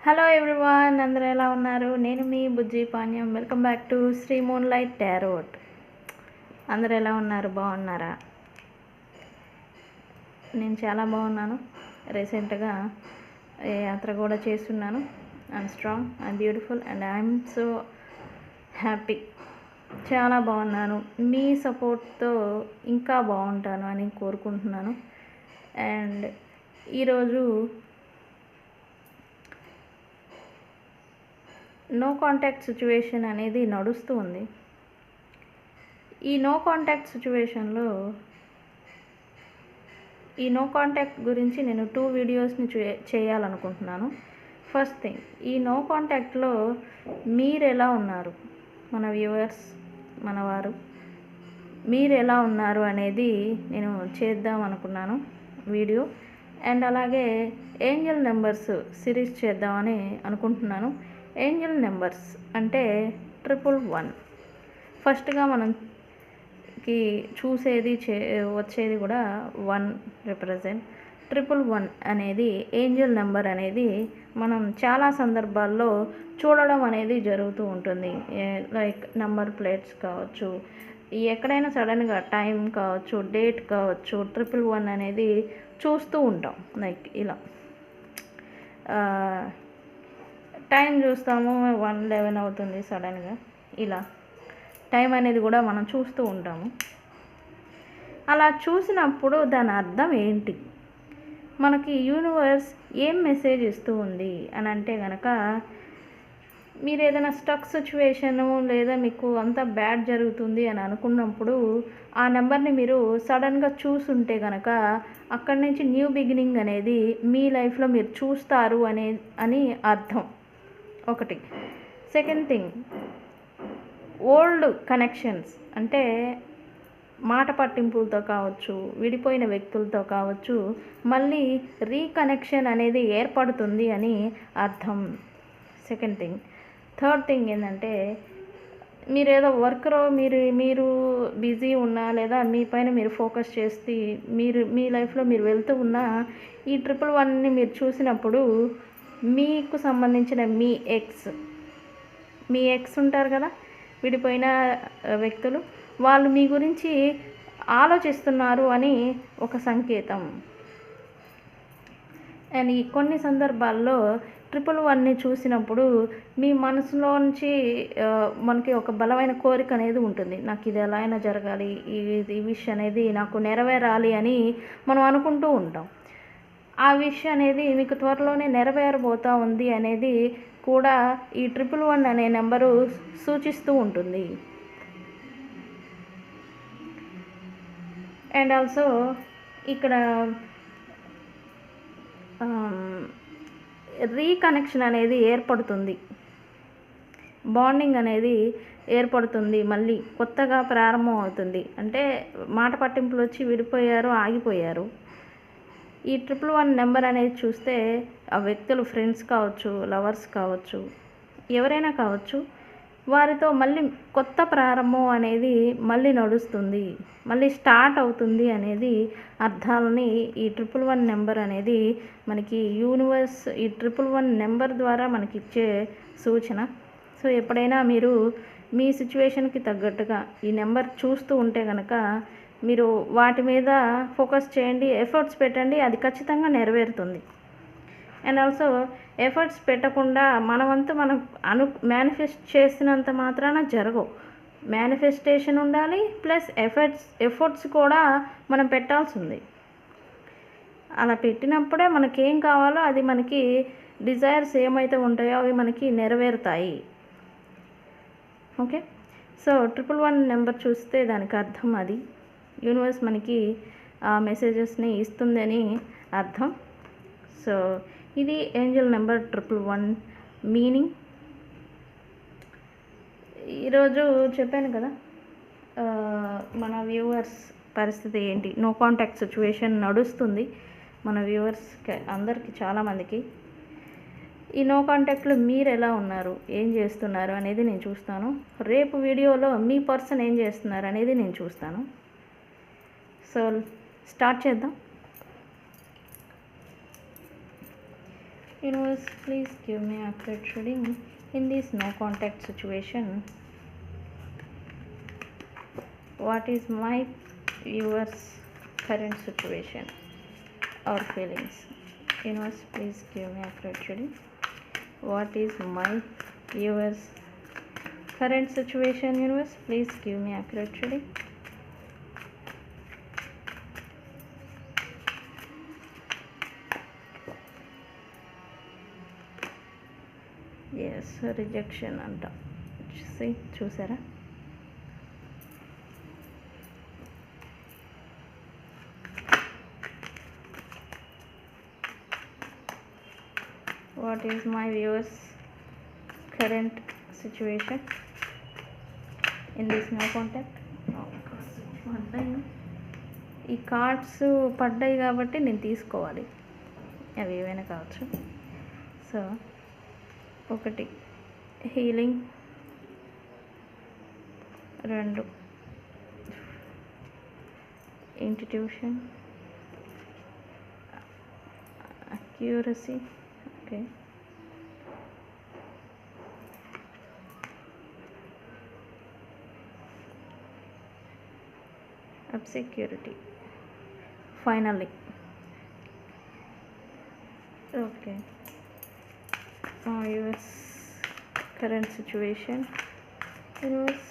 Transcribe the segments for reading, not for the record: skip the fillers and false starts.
Hello everyone, అందరూ ఎలా ఉన్నారు? నేను మీ Bujji Panyam. Welcome back to Sri moonlight tarot. అందరూ ఎలా ఉన్నారు? బాగున్నారా? నేను చాలా బాగున్నాను. రీసెంట్గా యాత్ర కూడా చేస్తున్నాను. I'm strong, I'm beautiful and I'm so happy. చాలా బాగున్నాను. మీ సపోర్ట్తో ఇంకా బాగుంటాను అని కోరుకుంటున్నాను. అండ్ ఈరోజు నో కాంటాక్ట్ సిచ్యువేషన్ అనేది నడుస్తూ ఉంది. ఈ నో కాంటాక్ట్ సిచ్యువేషన్లో ఈ నో కాంటాక్ట్ గురించి నేను 2 వీడియోస్ని చేయాలనుకుంటున్నాను. ఫస్ట్ థింగ్, ఈ నో కాంటాక్ట్లో మీరు ఎలా ఉన్నారు, మన వ్యూవర్స్, మనవారు మీరు ఎలా ఉన్నారు అనేది నేను చేద్దాం అనుకున్నాను వీడియో. అండ్ అలాగే ఏంజల్ నెంబర్స్ సిరీస్ చేద్దామని అనుకుంటున్నాను. ఏంజల్ నెంబర్స్ అంటే 111. ఫస్ట్గా మనకి చూసేది వచ్చేది కూడా 1 రిప్రజెంట్. 111 అనేది ఏంజల్ నెంబర్ అనేది మనం చాలా సందర్భాల్లో చూడడం అనేది జరుగుతూ ఉంటుంది. లైక్ నెంబర్ ప్లేట్స్ కావచ్చు, ఎక్కడైనా సడన్గా టైం కావచ్చు, డేట్ కావచ్చు, 111 అనేది చూస్తూ ఉంటాం. లైక్ ఇలా టైం చూస్తాము, 1:11 అవుతుంది సడన్గా. ఇలా టైం అనేది కూడా మనం చూస్తూ ఉంటాము. అలా చూసినప్పుడు దాని అర్థం ఏంటి, మనకి యూనివర్స్ ఏం మెసేజ్ ఇస్తూ ఉంది అని అంటే కనుక, మీరు ఏదైనా స్టక్ సిచ్యువేషను లేదా మీకు అంతా బ్యాడ్ జరుగుతుంది అని అనుకున్నప్పుడు ఆ నెంబర్ని మీరు సడన్గా చూసుంటే కనుక అక్కడి నుంచి న్యూ బిగినింగ్ అనేది మీ లైఫ్లో మీరు చూస్తారు అని అర్థం. ఒకటి. సెకండ్ థింగ్, ఓల్డ్ కనెక్షన్స్ అంటే మాట పట్టింపులతో కావచ్చు, విడిపోయిన వ్యక్తులతో కావచ్చు, మళ్ళీ రీకనెక్షన్ అనేది ఏర్పడుతుంది అని అర్థం. Second thing. థర్డ్ థింగ్ ఏంటంటే, మీరు ఏదో వర్క్లో మీరు బిజీ ఉన్నా లేదా మీ పైన మీరు ఫోకస్ చేసి మీ లైఫ్లో మీరు వెళ్తూ ఉన్నా ఈ 111ని మీరు చూసినప్పుడు మీకు సంబంధించిన మీ ఎక్స్ ఉంటారు కదా, విడిపోయిన వ్యక్తులు, వాళ్ళు మీ గురించి ఆలోచిస్తున్నారు అని ఒక సంకేతం. అండ్ ఈ కొన్ని సందర్భాల్లో 111ని చూసినప్పుడు మీ మనసులోంచి మనకి ఒక బలమైన కోరిక అనేది ఉంటుంది. నాకు ఇది ఎలా అయినా జరగాలి, ఈ విషయం అనేది నాకు నెరవేరాలి అని మనం అనుకుంటూ ఉంటాం. ఆ విషయం అనేది మీకు త్వరలోనే నెరవేరబోతూ ఉంది అనేది కూడా ఈ 111 అనే నెంబరు సూచిస్తూ ఉంటుంది. అండ్ ఆల్సో ఇక్కడ రీకనెక్షన్ అనేది ఏర్పడుతుంది, బాండింగ్ అనేది ఏర్పడుతుంది, మళ్ళీ కొత్తగా ప్రారంభం అవుతుంది. అంటే మాట పట్టింపులు వచ్చి విడిపోయారు, ఆగిపోయారు. ఈ 111 నెంబర్ అనేది చూస్తే ఆ వ్యక్తులు ఫ్రెండ్స్ కావచ్చు, లవర్స్ కావచ్చు, ఎవరైనా కావచ్చు, వారితో మళ్ళీ కొత్త ప్రారంభం అనేది మళ్ళీ నడుస్తుంది, మళ్ళీ స్టార్ట్ అవుతుంది అనేది అర్థాలని ఈ 111 నెంబర్ అనేది మనకి యూనివర్స్ ఈ 111 నెంబర్ ద్వారా మనకి ఇచ్చే సూచన. సో ఎప్పుడైనా మీరు మీ సిచ్యువేషన్కి తగ్గట్టుగా ఈ నెంబర్ చూస్తూ ఉంటే కనుక మీరు వాటి మీద ఫోకస్ చేయండి, ఎఫర్ట్స్ పెట్టండి, అది ఖచ్చితంగా నెరవేరుతుంది. అండ్ ఆల్సో ఎఫర్ట్స్ పెట్టకుండా మనవంతు మనం మేనిఫెస్ట్ చేసినంత మాత్రాన జరగవు. మేనిఫెస్టేషన్ ఉండాలి, ప్లస్ ఎఫర్ట్స్ కూడా మనం పెట్టాల్సి ఉంది. అలా పెట్టినప్పుడే మనకేం కావాలో అది మనకి డిజైర్స్ ఏమైతే ఉంటాయో అవి మనకి నెరవేరుతాయి. ఓకే. సో 111 నెంబర్ చూస్తే దానికి అర్థం అది యూనివర్స్ మనకి ఆ మెసేజెస్ని ఇస్తుందని అర్థం. సో ఇది ఏంజల్ నెంబర్ 111 మీనింగ్. ఈరోజు చెప్పాను కదా మన వ్యూవర్స్ పరిస్థితి ఏంటి, నో కాంటాక్ట్ సిచ్యువేషన్ నడుస్తుంది మన వ్యూవర్స్కి అందరికీ, చాలామందికి. ఈ నో కాంటాక్ట్లో మీరు ఎలా ఉన్నారు, ఏం చేస్తున్నారు అనేది నేను చూస్తాను. రేపు వీడియోలో మీ పర్సన్ ఏం చేస్తున్నారు అనేది నేను చూస్తాను. సో స్టార్ట్ చేద్దాం. Universe, please give me accurate reading in this no contact situation. What is my viewers current situation or feelings? Universe, please give me accurate reading. What is my viewers current situation? Universe, please give me accurate reading. Yes rejection అంట. చూసారా? What is my viewers current situation in this no contact. ఈ cards పడ్డాయి కాబట్టి నేను తీసుకోవాలి, అవి ఏవైనా కావచ్చు. సో ఒకటి healing, 2 intuition, accuracy, okay, insecurity, finally. Okay, yours current situation. Yours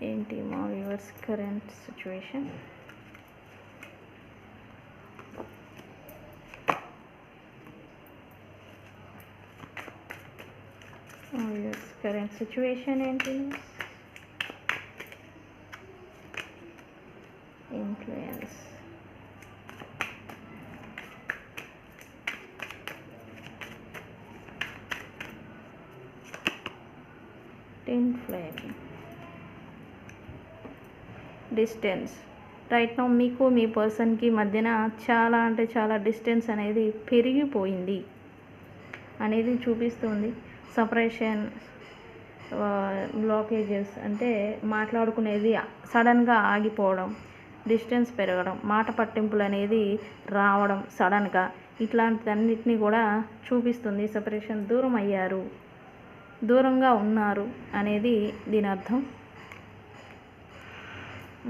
ఏంటి మా viewers current situation? Viewers current situation ఏంటి? Influence, twin flame, distance. Right now మీకు మీ పర్సన్కి మధ్యన చాలా అంటే చాలా డిస్టెన్స్ అనేది పెరిగిపోయింది అనేది చూపిస్తుంది. సపరేషన్, బ్లాకేజెస్ అంటే మాట్లాడుకునేది సడన్గా ఆగిపోవడం, డిస్టెన్స్ పెరగడం, మాట పట్టింపులు అనేది రావడం సడన్గా, ఇట్లాంటివన్నిటిని కూడా చూపిస్తుంది. సపరేషన్, దూరం అయ్యారు, దూరంగా ఉన్నారు అనేది దీని అర్థం.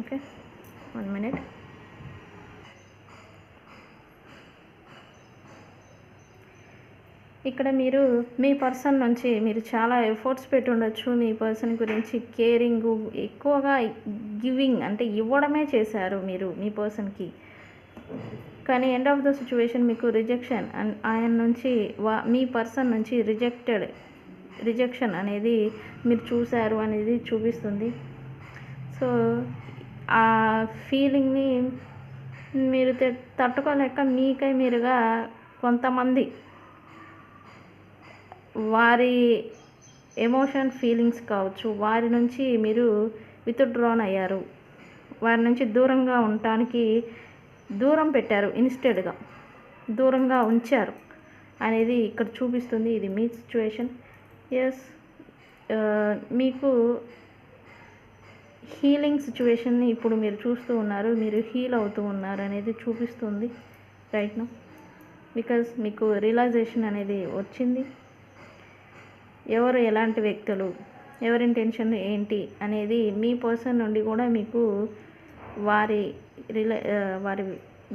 Okay, 1 minute. ఇక్కడ మీరు మీ పర్సన్ నుంచి మీరు చాలా ఎఫర్ట్స్ పెట్టి ఉండొచ్చు. మీ పర్సన్ గురించి కేరింగ్ ఎక్కువగా, గివింగ్ అంటే ఇవ్వడమే చేశారు మీరు మీ పర్సన్కి. కానీ ఎండ్ ఆఫ్ ద సిచ్యువేషన్ మీకు రిజెక్షన్, ఆయన నుంచి మీ పర్సన్ నుంచి రిజెక్షన్ అనేది మీరు చూశారు అనేది చూపిస్తుంది. సో ఆ ఫీలింగ్ని మీరు తట్టుకోలేక మీకై మీరుగా కొంతమంది వారి ఎమోషన్, ఫీలింగ్స్ కావచ్చు, వారి నుంచి మీరు విత్డ్రాన్ అయ్యారు. వారి నుంచి దూరంగా ఉండటానికి దూరం పెట్టారు, ఇన్స్టెడ్గా దూరంగా ఉంచారు అనేది ఇక్కడ చూపిస్తుంది. ఇది మీ సిచ్యువేషన్. ఎస్, మీకు హీలింగ్ సిచ్యువేషన్ని ఇప్పుడు మీరు చూస్తూ ఉన్నారు, మీరు హీల్ అవుతూ ఉన్నారు అనేది చూపిస్తుంది రైట్ నౌ. బికాజ్ మీకు రియలైజేషన్ అనేది వచ్చింది. ఎవరు ఎలాంటి వ్యక్తులు, ఎవరి ఇంటెన్షన్ ఏంటి అనేది మీ పర్సన్ నుండి కూడా మీకు వారి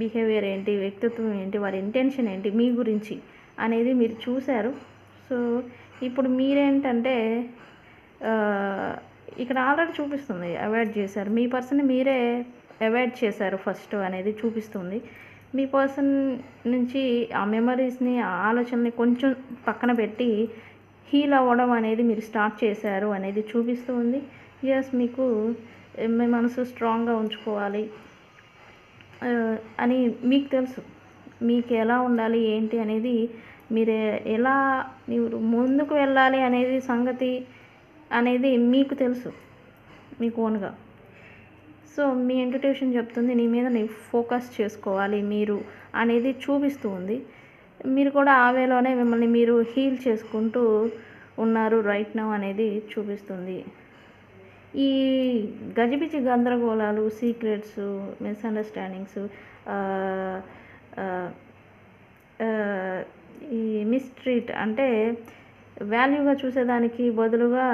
బిహేవియర్ ఏంటి, వ్యక్తిత్వం ఏంటి, వారి ఇంటెన్షన్ ఏంటి మీ గురించి అనేది మీరు చూశారు. సో ఇప్పుడు మీరేంటంటే ఇక్కడ ఆల్రెడీ చూపిస్తుంది అవాయిడ్ చేశారు, మీ పర్సన్ని మీరే అవాయిడ్ చేశారు ఫస్ట్ అనేది చూపిస్తుంది. మీ పర్సన్ నుంచి ఆ మెమరీస్ని, ఆ ఆలోచనని కొంచెం పక్కన పెట్టి హీల్ అవ్వడం అనేది మీరు స్టార్ట్ చేశారు అనేది చూపిస్తూ ఉంది. ఎస్, మీకు మీ మనసు స్ట్రాంగ్గా ఉంచుకోవాలి అని మీకు తెలుసు. మీకు ఎలా ఉండాలి ఏంటి అనేది, మీరు ఎలా మీరు ముందుకు వెళ్ళాలి అనేది సంగతి అనేది మీకు తెలుసు, మీకు ఓన్గా. సో మీ ఇంట్యూషన్ చెప్తుంది నీ మీద నీ ఫోకస్ చేసుకోవాలి మీరు అనేది చూపిస్తూ ఉంది. మీరు కూడా ఆ వేలోనే మిమ్మల్ని మీరు హీల్ చేసుకుంటూ ఉన్నారు రైట్ నౌ అనేది చూపిస్తుంది. ఈ గజిబిజి గందరగోళాలు, సీక్రెట్స్, మిస్అండర్స్టాండింగ్స్, ఈ మిస్ట్రీట్ అంటే వాల్యూగా చూసేదానికి బదులుగా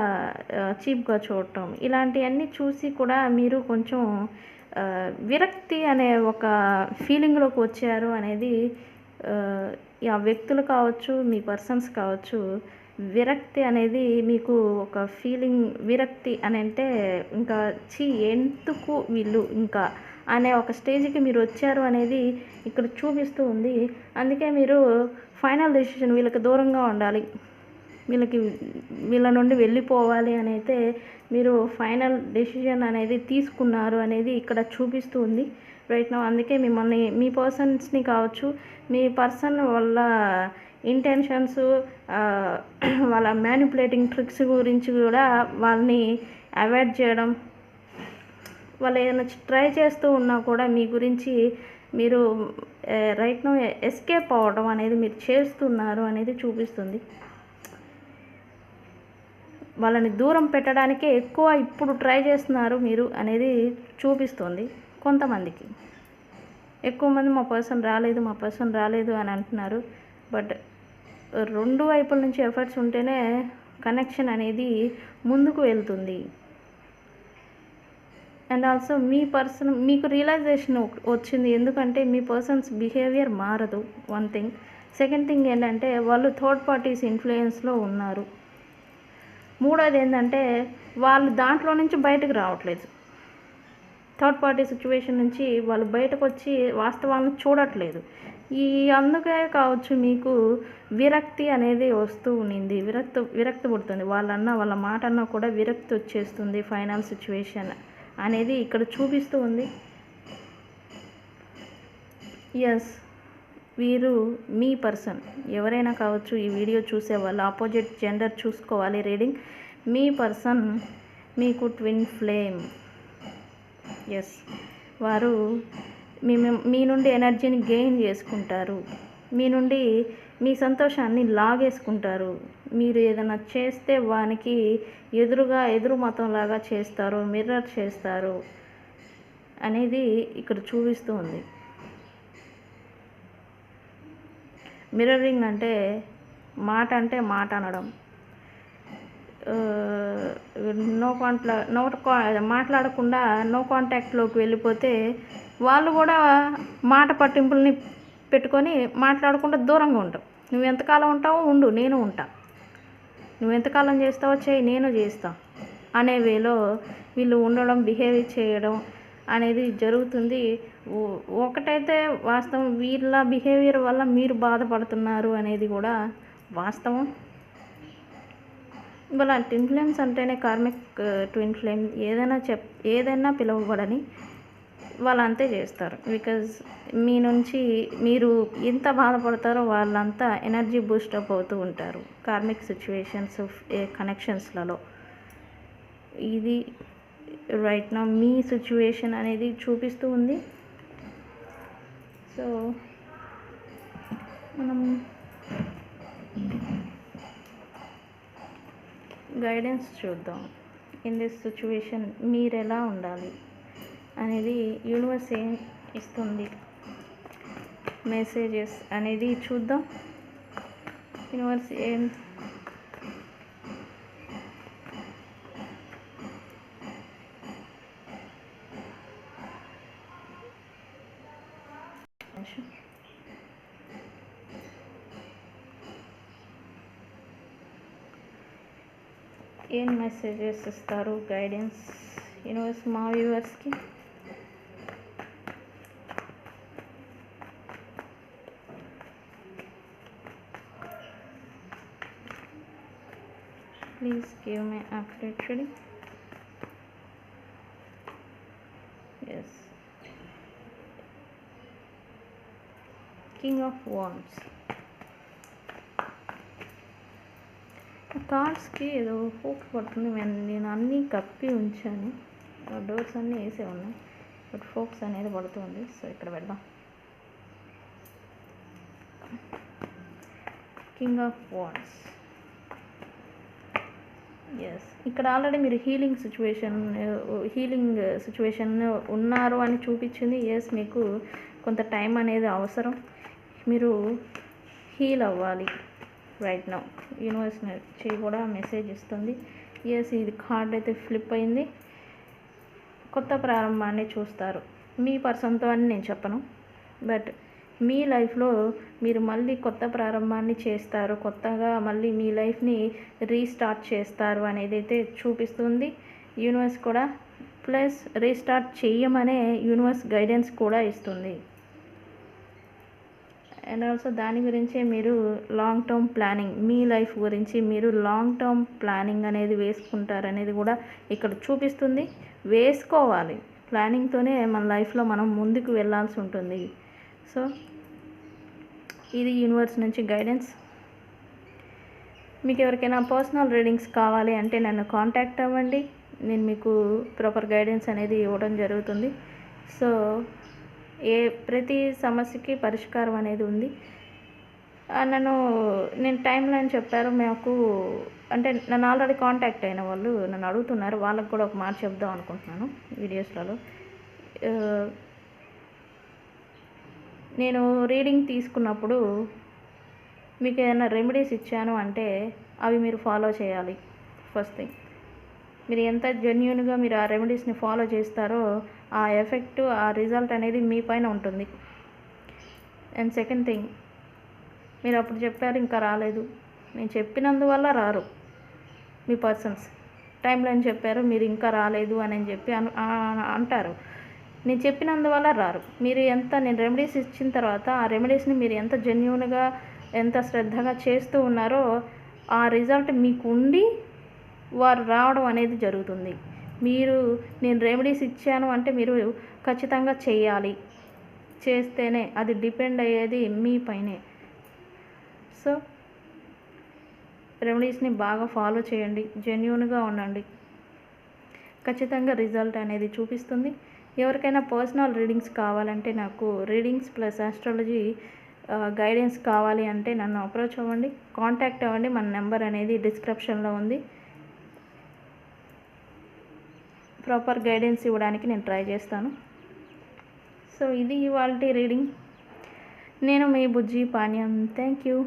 చీప్గా చూడటం, ఇలాంటివన్నీ చూసి కూడా మీరు కొంచెం విరక్తి అనే ఒక ఫీలింగ్లోకి వచ్చారు అనేది ఆ వ్యక్తులు కావచ్చు, మీ పర్సన్స్ కావచ్చు. విరక్తి అనేది మీకు ఒక ఫీలింగ్, విరక్తి అని అంటే ఇంకా ఎందుకు వీళ్ళు ఇంకా అనే ఒక స్టేజ్కి మీరు వచ్చారు అనేది ఇక్కడ చూపిస్తూ ఉంది. అందుకే మీరు ఫైనల్ డెసిషన్ వీళ్ళకి దూరంగా ఉండాలి, వీళ్ళ నుండి వెళ్ళిపోవాలి అని అయితే మీరు ఫైనల్ డెసిషన్ అనేది తీసుకున్నారు అనేది ఇక్కడ చూపిస్తూ ఉంది రైట్ నౌ. అందుకే మిమ్మల్ని, మీ పర్సన్స్ని కావచ్చు, మీ పర్సన్ వాళ్ళ ఇంటెన్షన్స్, వాళ్ళ మ్యానిపులేటింగ్ ట్రిక్స్ గురించి కూడా వాళ్ళని అవాయిడ్ చేయడం, వాళ్ళు ఏదైనా ట్రై చేస్తూ ఉన్నా కూడా మీ గురించి మీరు రైట్ నౌ ఎస్కేప్ అవ్వడం అనేది మీరు చేస్తున్నారు అనేది చూపిస్తుంది. వాళ్ళని దూరం పెట్టడానికే ఎక్కువ ఇప్పుడు ట్రై చేస్తున్నారు మీరు అనేది చూపిస్తుంది కొంతమందికి. ఎక్కువ మంది మా పర్సన్ రాలేదు అని అంటున్నారు. బట్ రెండు వైపుల నుంచి ఎఫర్ట్స్ ఉంటేనే కనెక్షన్ అనేది ముందుకు వెళ్తుంది. అండ్ ఆల్సో మీ పర్సన్ మీకు రియలైజేషన్ వచ్చింది, ఎందుకంటే మీ పర్సన్స్ బిహేవియర్ మారదు, వన్ థింగ్. సెకండ్ థింగ్ ఏంటంటే వాళ్ళు థర్డ్ పార్టీస్ ఇన్ఫ్లుయెన్స్లో ఉన్నారు. మూడోది ఏంటంటే వాళ్ళు దాంట్లో నుంచి బయటకు రావట్లేదు, థర్డ్ పార్టీ సిచ్యువేషన్ నుంచి వాళ్ళు బయటకు వచ్చి వాస్తవాలను చూడట్లేదు. అందుకే కావచ్చు మీకు విరక్తి అనేది వస్తూ ఉన్నింది, విరక్తి పుడుతుంది. వాళ్ళ మాట అన్నా కూడా విరక్తి వచ్చేస్తుంది. ఫైనల్ సిచ్యువేషన్ అనేది ఇక్కడ చూపిస్తూ ఉంది. ఎస్, వీరు మీ పర్సన్ ఎవరైనా కావచ్చు. ఈ వీడియో చూసే వాళ్ళు ఆపోజిట్ జెండర్ చూసుకోవాలి రీడింగ్. మీ పర్సన్ మీకు ట్విన్ ఫ్లేమ్. ఎస్, వారు మీ నుండి ఎనర్జీని గెయిన్ చేసుకుంటారు, మీ నుండి మీ సంతోషాన్ని లాగేసుకుంటారు. మీరు ఏదైనా చేస్తే వానికి ఎదురు మతంలాగా చేస్తారు, మిర్రర్ చేస్తారు అనేది ఇక్కడ చూపిస్తూ ఉంది. మిర్రరింగ్ అంటే మాట అనడం, మాట్లాడకుండా నో కాంటాక్ట్లోకి వెళ్ళిపోతే వాళ్ళు కూడా మాట పట్టింపుల్ని పెట్టుకొని మాట్లాడకుండా దూరంగా ఉంటాం. నువ్వు ఎంతకాలం ఉంటావో ఉండు, నేను ఉంటా, నువ్వు ఎంతకాలం చేస్తావో చేయి, నేను చేస్తా అనే వేలో వీళ్ళు ఉండడం, బిహేవ్ చేయడం అనేది జరుగుతుంది. ఒకటైతే వాస్తవం, వీళ్ళ బిహేవియర్ వల్ల మీరు బాధపడుతున్నారు అనేది కూడా వాస్తవం. వాళ్ళ ట్విన్ ఫ్లేమ్స్ అంటేనే కార్మిక్ ట్విన్ ఫ్లేమ్, ఏదైనా పిలువబడని వాళ్ళు అంతే చేస్తారు. బికాజ్ మీ నుంచి మీరు ఎంత బాధపడతారో వాళ్ళంతా ఎనర్జీ బూస్టప్ అవుతూ ఉంటారు కార్మిక్ సిచ్యువేషన్స్, కనెక్షన్స్లలో. ఇది రైట్ నా మీ సిచ్యువేషన్ అనేది చూపిస్తూ ఉంది. సో మనం గైడెన్స్ చూద్దాం. ఇన్ దిస్ సిచ్యువేషన్ మీరు ఎలా ఉండాలి అనేది యూనివర్స్ ఏం ఇస్తుంది, మెసేజెస్ అనేది చూద్దాం. యూనివర్స్ ఏం మెసేజెస్ ఇస్తారు, గైడెన్స్ యూనివర్స్ మా వ్యూవర్స్కి. Please give me accurate reading. Yes. King of Wands. కార్డ్స్కి ఏదో ఫోక్స్ పడుతుంది. నేను అన్నీ కప్పి ఉంచాను, డోర్స్ అన్నీ వేసే ఉన్నాయి, బట్ ఫోక్స్ అనేది పడుతుంది. సో ఇక్కడ వెళ్దాం. King of wands. ఎస్, ఇక్కడ ఆల్రెడీ మీరు హీలింగ్ సిచ్యువేషన్ ఉన్నారు అని చూపించింది. ఎస్, మీకు కొంత టైం అనేది అవసరం, మీరు హీల్ అవ్వాలి రైట్ నౌ. యూనివర్స్ నుంచి కూడా మెసేజ్ ఇస్తుంది. ఎస్, ఇది కార్డ్ అయితే ఫ్లిప్ అయింది. కొత్త ప్రారంభాన్ని చూస్తారు మీ పర్సన్తో అని నేను చెప్పను, బట్ మీ లైఫ్లో మీరు మళ్ళీ కొత్త ప్రారంభాన్ని చేస్తారు, కొత్తగా మళ్ళీ మీ లైఫ్ని రీస్టార్ట్ చేస్తారు అనేది అయితే చూపిస్తుంది యూనివర్స్ కూడా. ప్లస్ రీస్టార్ట్ చేయమనే యూనివర్స్ గైడెన్స్ కూడా ఇస్తుంది. అండ్ ఆల్సో దాని గురించే మీరు లాంగ్ టర్మ్ ప్లానింగ్, మీ లైఫ్ గురించి మీరు లాంగ్ టర్మ్ ప్లానింగ్ అనేది వేసుకుంటారనేది కూడా ఇక్కడ చూపిస్తుంది. వేసుకోవాలి, ప్లానింగ్తోనే మన లైఫ్లో మనం ముందుకు వెళ్ళాల్సి ఉంటుంది. సో ఇది యూనివర్స్ నుంచి గైడెన్స్. మీకు ఎవరికైనా పర్సనల్ రీడింగ్స్ కావాలి అంటే నన్ను కాంటాక్ట్ అవ్వండి, నేను మీకు ప్రాపర్ గైడెన్స్ అనేది ఇవ్వడం జరుగుతుంది. సో ప్రతి సమస్యకి పరిష్కారం అనేది ఉంది. నేను టైం లైన్ చెప్పారు మాకు, అంటే నన్ను ఆల్రెడీ కాంటాక్ట్ అయిన వాళ్ళు నన్ను అడుగుతున్నారు, వాళ్ళకు కూడా ఒక మాట చెప్దాం అనుకుంటున్నాను వీడియోస్లలో. నేను రీడింగ్ తీసుకున్నప్పుడు మీకు ఏదైనా రెమెడీస్ ఇచ్చాను అంటే అవి మీరు ఫాలో చేయాలి. ఫస్ట్ థింగ్, మీరు ఎంత జెన్యూన్గా మీరు ఆ రెమెడీస్ని ఫాలో చేస్తారో ఆ ఎఫెక్ట్, ఆ రిజల్ట్ అనేది మీ పైన ఉంటుంది. అండ్ సెకండ్ థింగ్, మీరు అప్పుడు చెప్పారు ఇంకా రాలేదు, నేను చెప్పినందువల్ల రారు మీ పర్సన్స్. టైం లైన్ చెప్పారు మీరు ఇంకా రాలేదు అని చెప్పి అంటారు, నేను చెప్పినందువల్ల రారు. నేను రెమెడీస్ ఇచ్చిన తర్వాత ఆ రెమెడీస్ని మీరు ఎంత జెన్యూన్గా ఎంత శ్రద్ధగా చేస్తూ ఉన్నారో ఆ రిజల్ట్ మీకు ఉండి వారు రావడం అనేది జరుగుతుంది. నేను రెమెడీస్ ఇచ్చాను అంటే మీరు ఖచ్చితంగా చేయాలి, చేస్తేనే అది డిపెండ్ అయ్యేది మీ పైనే. సో రెమెడీస్ని బాగా ఫాలో చేయండి, జెన్యూన్గా ఉండండి, ఖచ్చితంగా రిజల్ట్ అనేది చూపిస్తుంది. ఎవరికైనా పర్సనల్ రీడింగ్స్ కావాలంటే, నాకు రీడింగ్స్ ప్లస్ ఆస్ట్రాలజీ గైడెన్స్ కావాలి అంటే నన్ను అప్రోచ్ అవ్వండి, కాంటాక్ట్ అవ్వండి. మన నెంబర్ అనేది డిస్క్రిప్షన్లో ఉంది. ప్రాపర్ గైడెన్స్ ఇవ్వడానికి నేను ట్రై చేస్తాను. సో ఇది ఇవాల్టి రీడింగ్. నేను మీ బుజ్జి పాణ్యం. Thank you.